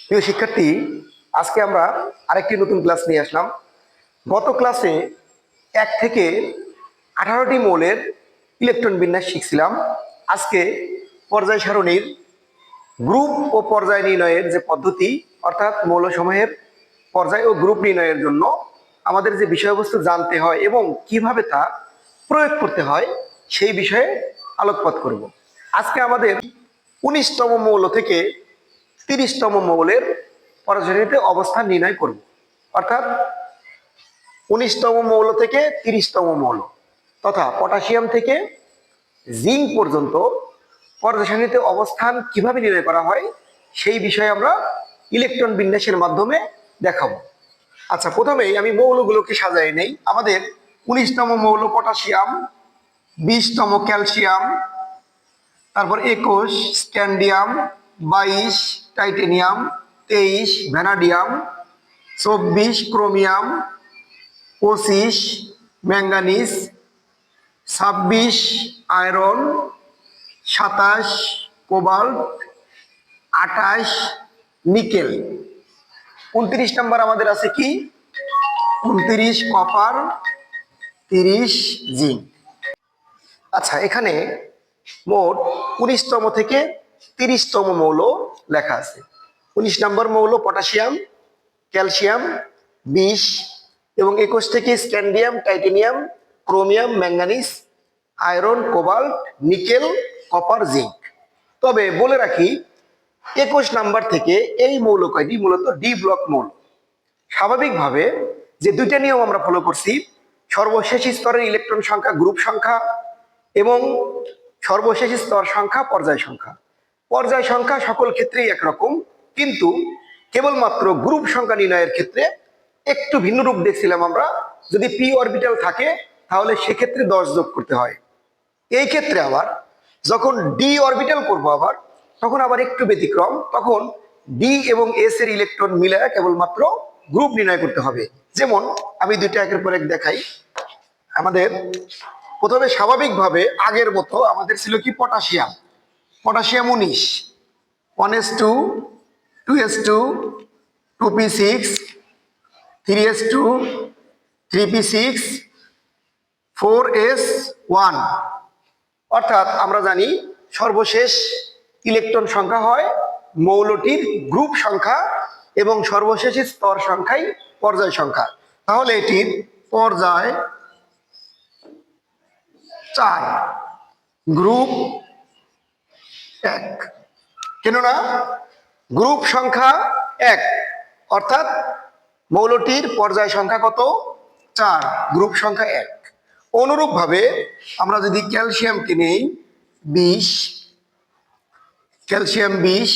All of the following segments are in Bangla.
প্রিয় শিক্ষার্থী, আজকে আমরা আরেকটি নতুন ক্লাস নিয়ে আসলাম। গত ক্লাসে 1 থেকে 18টি মৌলের ইলেকট্রন বিন্যাস শিখছিলাম। আজকে পর্যায় সারণীর গ্রুপ ও পর্যায় নির্ণয়ের যে পদ্ধতি, অর্থাৎ মৌলসমূহের পর্যায় ও গ্রুপ নির্ণয়ের জন্য আমাদের যে বিষয়বস্তু জানতে হয় এবং কিভাবে তা প্রয়োগ করতে হয় সেই বিষয়ে আলোকপাত করব। আজকে আমাদের 19তম মৌল থেকে 30তম মৌলের পর্যায়ক্রমিক অবস্থান নির্ণয় করব। অর্থাৎ 19তম মৌল থেকে 30তম মৌল তথা পটাশিয়াম থেকে জিঙ্ক পর্যন্ত পর্যায়সারণীতে অবস্থান কিভাবে নির্ণয় করা হয় সেই বিষয়ে আমরা ইলেকট্রন বিন্যাসের মাধ্যমে দেখাবো। আচ্ছা, প্রথমেই আমি মৌলগুলোকে সাজাই নেই। আমাদের 19তম মৌল পটাশিয়াম, 20তম ক্যালসিয়াম, তারপর 21 scandium, 22 titanium, 23 vanadium, 24 chromium, 25 manganese, 26 iron, 27 cobalt, 28 nickel. 29 number আমাদের আছে কি? 29 কপার, 30 জিঙ্ক। আচ্ছা, এখানে মোট 19তম থেকে 30তম মৌল লেখা আছে। 19 নম্বর মৌল পটাশিয়াম, ক্যালসিয়াম 20 এবং 21 থেকে scandium, titanium, chromium, manganese, iron, cobalt, nickel, copper, zinc. তবে বলে রাখি, 21 নাম্বার থেকে এই মৌল কয়টি মূলত ডি ব্লক মৌল। স্বাভাবিকভাবে যে দুইটা নিয়ম আমরা ফলো করছি, সর্বশেষ স্তরের ইলেকট্রন সংখ্যা গ্রুপ সংখ্যা এবং সর্বশেষ স্তর সংখ্যা পর্যায় সংখ্যা। পর্যায় সংখ্যা সকল ক্ষেত্রেই একরকম, কিন্তু কেবলমাত্র গ্রুপ সংখ্যা নির্ণয়ের ক্ষেত্রে একটু ভিন্ন রূপ দেখছিলাম আমরা। যদি পি অরবিটাল থাকে তাহলে সেক্ষেত্রে 10 যোগ করতে হয়। এই ক্ষেত্রে আবার যখন ডি অরবিটাল করবো তখন আবার একটু ব্যতিক্রম। তখন ডি এবং এস এর ইলেকট্রন মিলায় কেবলমাত্র গ্রুপ নির্ণয় করতে হবে। যেমন আমি দুইটা একের পর এক দেখাই। আমাদের প্রথমে স্বাভাবিকভাবে আগের মতো আমাদের ছিল কি potassium. Potassium 19 1s2 2s2 2p6 3s2 3p6 4s1। অর্থাৎ আমরা জানি সর্বশেষ ইলেকট্রন সংখ্যা হয় মৌলটির গ্রুপ সংখ্যা এবং সর্বশেষ স্তর সংখ্যাই পর্যায় সংখ্যা। তাহলে এটির পর্যায় 4, গ্রুপ 1। কেননা গ্রুপ সংখ্যা 1, অর্থাৎ মৌলটির পর্যায় সংখ্যা কত? 4, গ্রুপ সংখ্যা 1। অনুরূপভাবে আমরা যদি ক্যালসিয়ামকে নেই 20, calcium 20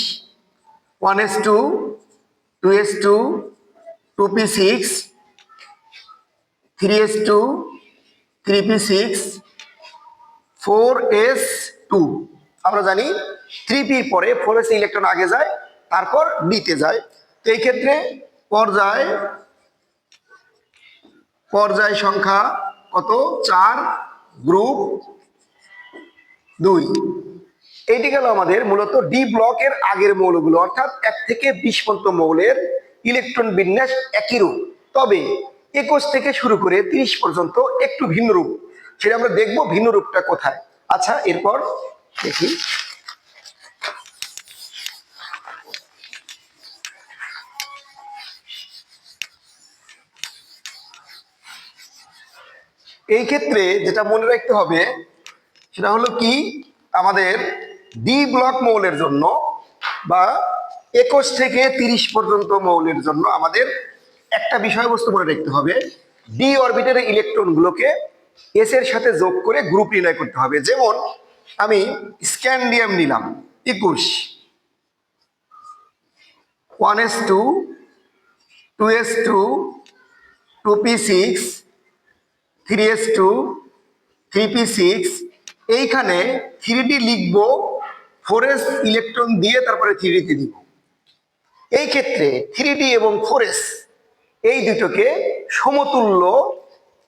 1s2 2s2 2p6 3s2 3p6 4s2। আমরা জানি 3p পরে 4s ইলেকট্রন আগে যায়, তারপর ডিতে যায়। তো এই ক্ষেত্রে পর্যায় সংখ্যা কত? 4, গ্রুপ 2। এইটি গেল আমাদের মূলত ডি ব্লকের আগের মৌলগুলো, অর্থাৎ 1 থেকে 20 পর্যন্ত মৌলের ইলেকট্রন বিন্যাস একই রূপ। তবে 21 থেকে শুরু করে 30 পর্যন্ত একটু ভিন্ন রূপ, সেটা আমরা দেখবো ভিন্ন রূপটা কোথায়। আচ্ছা, এরপর দেখি এই ক্ষেত্রে যেটা মনে রাখতে হবে সেটা হলো কি, আমাদের ডি ব্লক মৌলের জন্য বা 21 থেকে 30 পর্যন্ত মৌলের জন্য আমাদের একটা বিষয়বস্তু মনে রাখতে হবে, ডি অরবিটালের ইলেকট্রনগুলোকে এস এর সাথে যোগ করে গ্রুপ নির্ণয় করতে হবে। যেমন আমি স্ক্যান্ডিয়াম নিলাম 21 1s2 2s2 2p6 3s2 3p6। এইখানে 3d লিখবো, 4s ইলেকট্রন দিয়ে তারপরে 3d দিব। এই ক্ষেত্রে 3d এবং 4s এই দুটোকে সমতুল্য,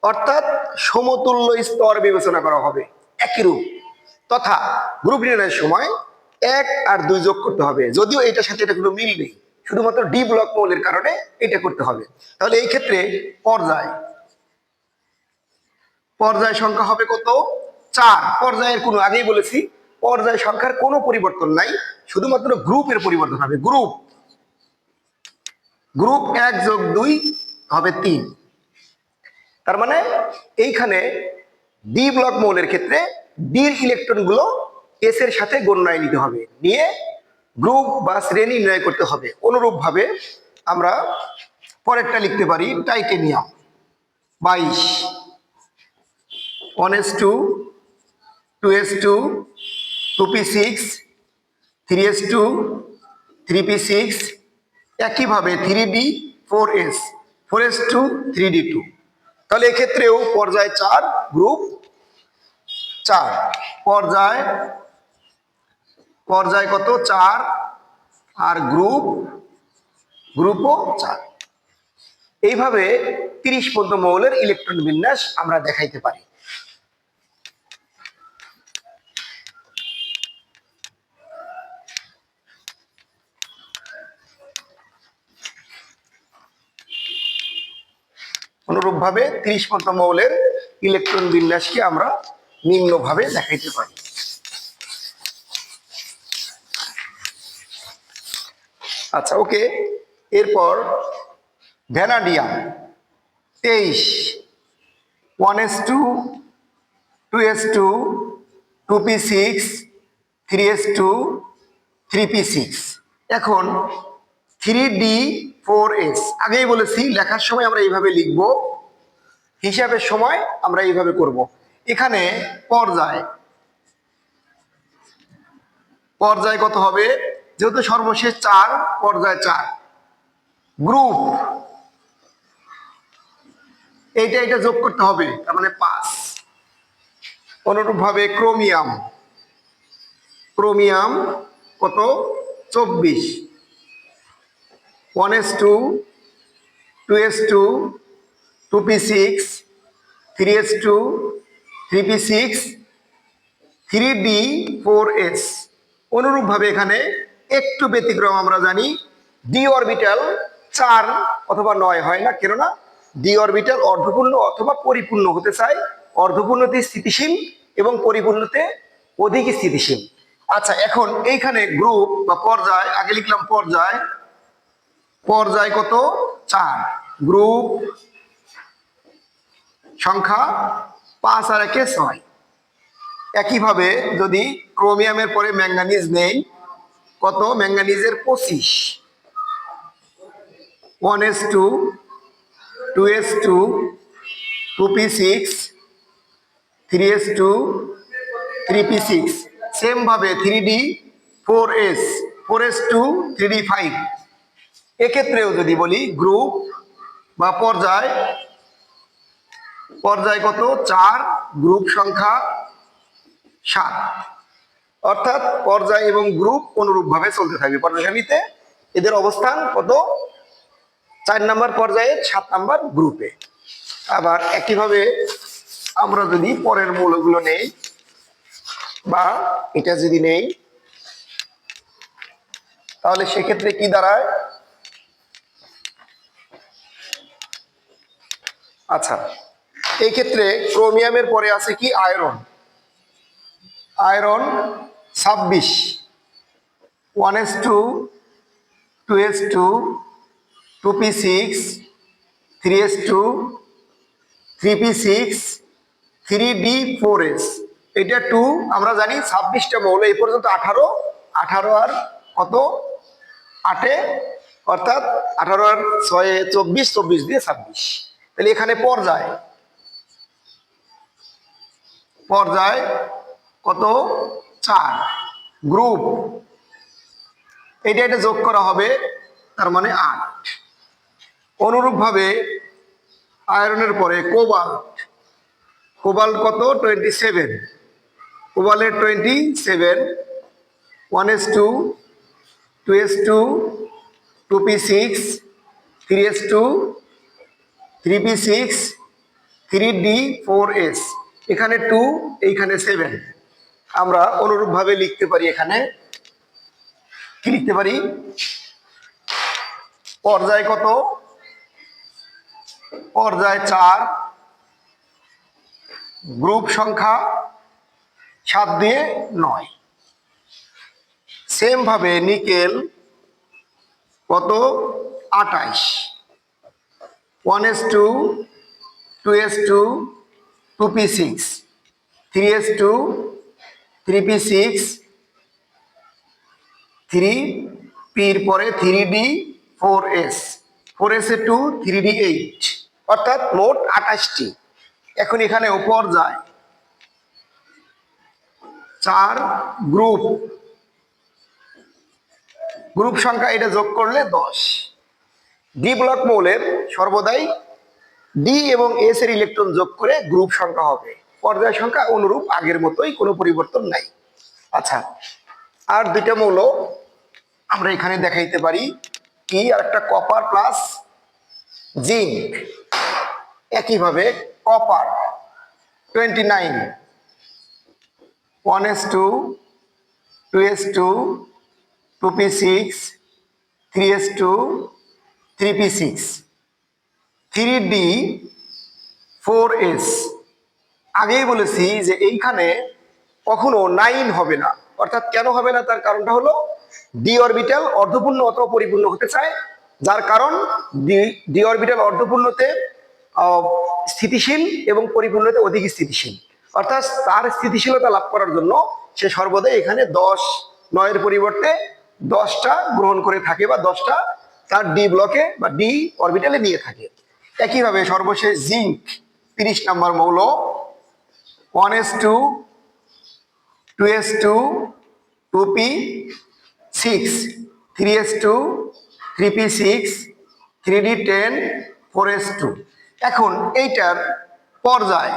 অর্থাৎ সমতুল্য স্তর বিবেচনা করা হবে, একই রূপ। তথা গ্রুপ নির্ণয়ের সময় 1 আর 2 যোগ করতে হবে, যদিও এটার সাথে এটা কোনো মিল নেই, শুধুমাত্র ডি ব্লক মৌলের কারণে এটা করতে হবে। তাহলে এই ক্ষেত্রে পর্যায় পর্যায় সংখ্যা হবে কত? 4। পর্যায়ের কোনো, আগেই বলেছি পর্যায় সংখ্যার কোনো পরিবর্তন নাই, শুধুমাত্র গ্রুপের পরিবর্তন হবে। গ্রুপ 1 যোগ 2 হবে 3। তার মানে এইখানে ডি ব্লক মৌলের ক্ষেত্রে ডির ইলেকট্রন গুলো এস এর সাথে গণনায় নিতে হবে, নিয়ে গ্রুপ বা শ্রেণী নির্ণয় করতে হবে। অনুরূপ ভাবে আমরা পরেরটা লিখতে পারি titanium 22 1s2 2s2 2p6 3s2 3p6, একইভাবে 3d 4s 4s2 3d2। তাহলে এক্ষেত্রেও পর্যায় 4, গ্রুপ 4। পর্যায় কত? 4, আর গ্রুপও 4। এইভাবে 30 পর্যন্ত মৌলের ইলেকট্রন বিন্যাস আমরা দেখাইতে পারি। অনুরূপভাবে 30 পর্যন্ত মৌলের ইলেকট্রন বিন্যাসকে আমরা নিম্নভাবে দেখাইতে পারি। আচ্ছা, ওকে। এরপর vanadium 23 1s2 2s2 2p6 3s2 3p6। এখন 3d 4s, আগেই বলেছি লেখার সময় আমরা এইভাবে লিখব, হিসাবের সময় আমরা এইভাবে করব। এখানে পর্যায় কত হবে? যেহেতু সর্বশেষ 4, পর্যায় 4। গ্রুপ এটা যোগ করতে হবে, তার মানে 5। অনুরূপভাবে ক্রোমিয়াম কত? 24 1s2 2s2 2p6 3s2 3p6 3d 4s। অনুরূপভাবে এখানে একটু ব্যতিক্রম, আমরা জানি ডি অরবিটাল 4 অথবা 9 হয় না, কেননা ডি অরবিটাল অর্ধপূর্ণ অথবা পরিপূর্ণ হতে চায়। অর্ধপূর্ণতে স্থিতিশীল এবং পরিপূর্ণতে অধিক স্থিতিশীল। আচ্ছা, এখন এইখানে গ্রুপ বা পর্যায়, আগে লিখলাম পর্যায় কত? 4, গ্রুপ সংখ্যা 5 আর 1 6। একইভাবে যদি ক্রোমিয়ামের পরে ম্যাঙ্গানিজ নেই, কত? ম্যাঙ্গানিজের 25 1s2 2s2 2p6 3s2 3p6, same ভাবে 3d 4s 4s2 3d5। এক্ষেত্রেও যদি বলি গ্রুপ বা পর্যায় কত? 4, গ্রুপ সংখ্যা 7। অর্থাৎ পর্যায় এবং গ্রুপ অনুরূপভাবে চলতে থাকবে। পর্যায় সারণীতে এদের অবস্থান কত? 4 নম্বর পর্যায়ে, 7 নম্বর গ্রুপে। আবার একইভাবে আমরা যদি পরের মৌলগুলো নেই, বা এটা যদি নেই, তাহলে সেক্ষেত্রে কি দাঁড়ায়? আচ্ছা, এই ক্ষেত্রে ক্রোমিয়ামের পরে আছে কি? Iron 26 1s2 2s2 2p6 3s2 3p6 3d 4s। এটা 2, আমরা জানি 26টা মৌল, এই পর্যন্ত 18 আর কত? 8, অর্থাৎ 18 আর 6 24, 24 দিয়ে 26। তাহলে এখানে পর্যায় কত? 4। গ্রুপ এটা যোগ করা হবে, তার মানে 8। অনুরূপভাবে আয়রনের পরে কোবাল্ট কত? 27 কোবাল্টের 27 1s2 2s2 2p6 3s2 3p6 3d 4s। এখানে 2, এইখানে 7। আমরা অনুরূপভাবে লিখতে পারি, এখানে কি লিখতে পারি? পর্যায় কত? পর্যায় 4, গ্রুপ সংখ্যা 7 দিয়ে 9। সেম ভাবে নিকেল কত? 28, 1s2, 2s2, 2p6, 3s2, 3p6, 3p এর পরে 3d, 4s, 4s2, 3d8, অর্থাৎ মোট 28টি। এখন এখানে পর্যায় 4, গ্রুপ সংখ্যা এটা যোগ করলে 10। ডি ব্লক মৌলের সর্বদাই ডি এবং এস এর ইলেকট্রন যোগ করে গ্রুপ সংখ্যা হবে। পর্যায় সংখ্যা অনুরূপ আগের মতোই, কোনো পরিবর্তন নাই। আচ্ছা, আর দুইটা মৌল আমরা এখানে দেখাইতে পারি কি, আর একটা কপার প্লাস জিঙ্ক। একইভাবে copper 29, 1s2, 2s2, 2p6, 3s2, 3p6, 3d, 4s। আগেই বলেছি যে এইখানে কখনো 9 হবে না। অর্থাৎ কেন হবে না, তার কারণটা হলো ডি অরবিটাল অর্ধপূর্ণ অথবা পরিপূর্ণ হতে চায়, যার কারণ ডি অরবিটাল অর্ধপূর্ণতে স্থিতিশীল এবং পরিপূর্ণতে অধিক স্থিতিশীল। অর্থাৎ তার স্থিতিশীলতা লাভ করার জন্য সে সর্বদাই এখানে 10, 9-এর পরিবর্তে 10টা গ্রহণ করে থাকে, বা 10টা তার ডি ব্লকে বা ডি অরবিটালে নিয়ে থাকে। একইভাবে সর্বশেষ জিঙ্ক 30 নম্বর মৌল, 1s2, 2s2, 2p6, 3s2, 3p6, 3d10, 4s2। এখন এইটার পর্যায়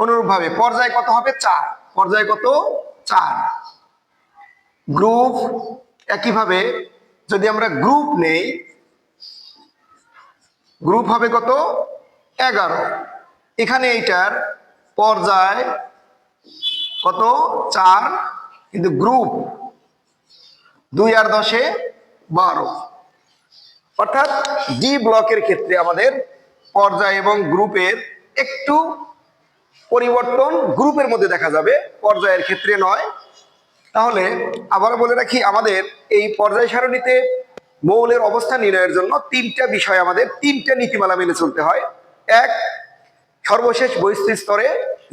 অনুরূপভাবে পর্যায় কত হবে? 4। পর্যায় কত? 4। গ্রুপ একইভাবে যদি আমরা গ্রুপ নেই, গ্রুপ হবে কত? 11। এখানে এইটার পর্যায় কত? 4, কিন্তু গ্রুপ 2 আর 10-এ 12। অর্থাৎ ডি ব্লকের ক্ষেত্রে আমাদের পর্যায় এবং গ্রুপের একটু পরিবর্তন গ্রুপের মধ্যে দেখা যাবে, পর্যায়ের ক্ষেত্রে নয়। তাহলে আবার বলে রাখি, আমাদের এই পর্যায় সারণীতে মৌলের অবস্থান নির্ণয়ের জন্য 3টা বিষয়, আমাদের 3টা নীতিমালা মেনে চলতে হয়। 1, সর্বশেষ বহিস্থিত স্তরে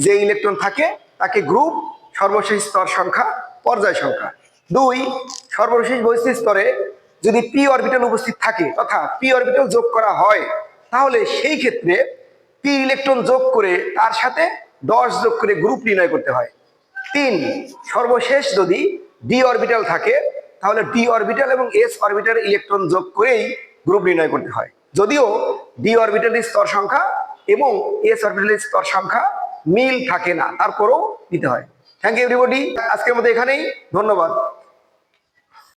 যে ইলেকট্রন থাকে তাকে গ্রুপ, সর্বশেষ স্তর সংখ্যা পর্যায় সংখ্যা। 2, সর্বশেষ বহিস্থিত স্তরে যদি পি অরবিটাল উপস্থিত থাকে তথা পি অরবিটাল যোগ করা হয়, তাহলে সেই ক্ষেত্রে পি ইলেকট্রন যোগ করে তার সাথে 10 যোগ করে গ্রুপ নির্ণয় করতে হয়। 3, সর্বশেষ যদি ডি অরবিটাল থাকে তাহলে ডি অরবিটাল এবং এস অরবিটাল ইলেকট্রন যোগ করেই গ্রুপ নির্ণয় করতে হয়, যদিও ডি অরবিটালের স্তর সংখ্যা এবং এস অরবিটালের স্তর সংখ্যা মিল থাকে না, তারপরেও নিতে হয়। থ্যাংক ইউ এভরিবডি, আজকের মতো এখানেই, ধন্যবাদ।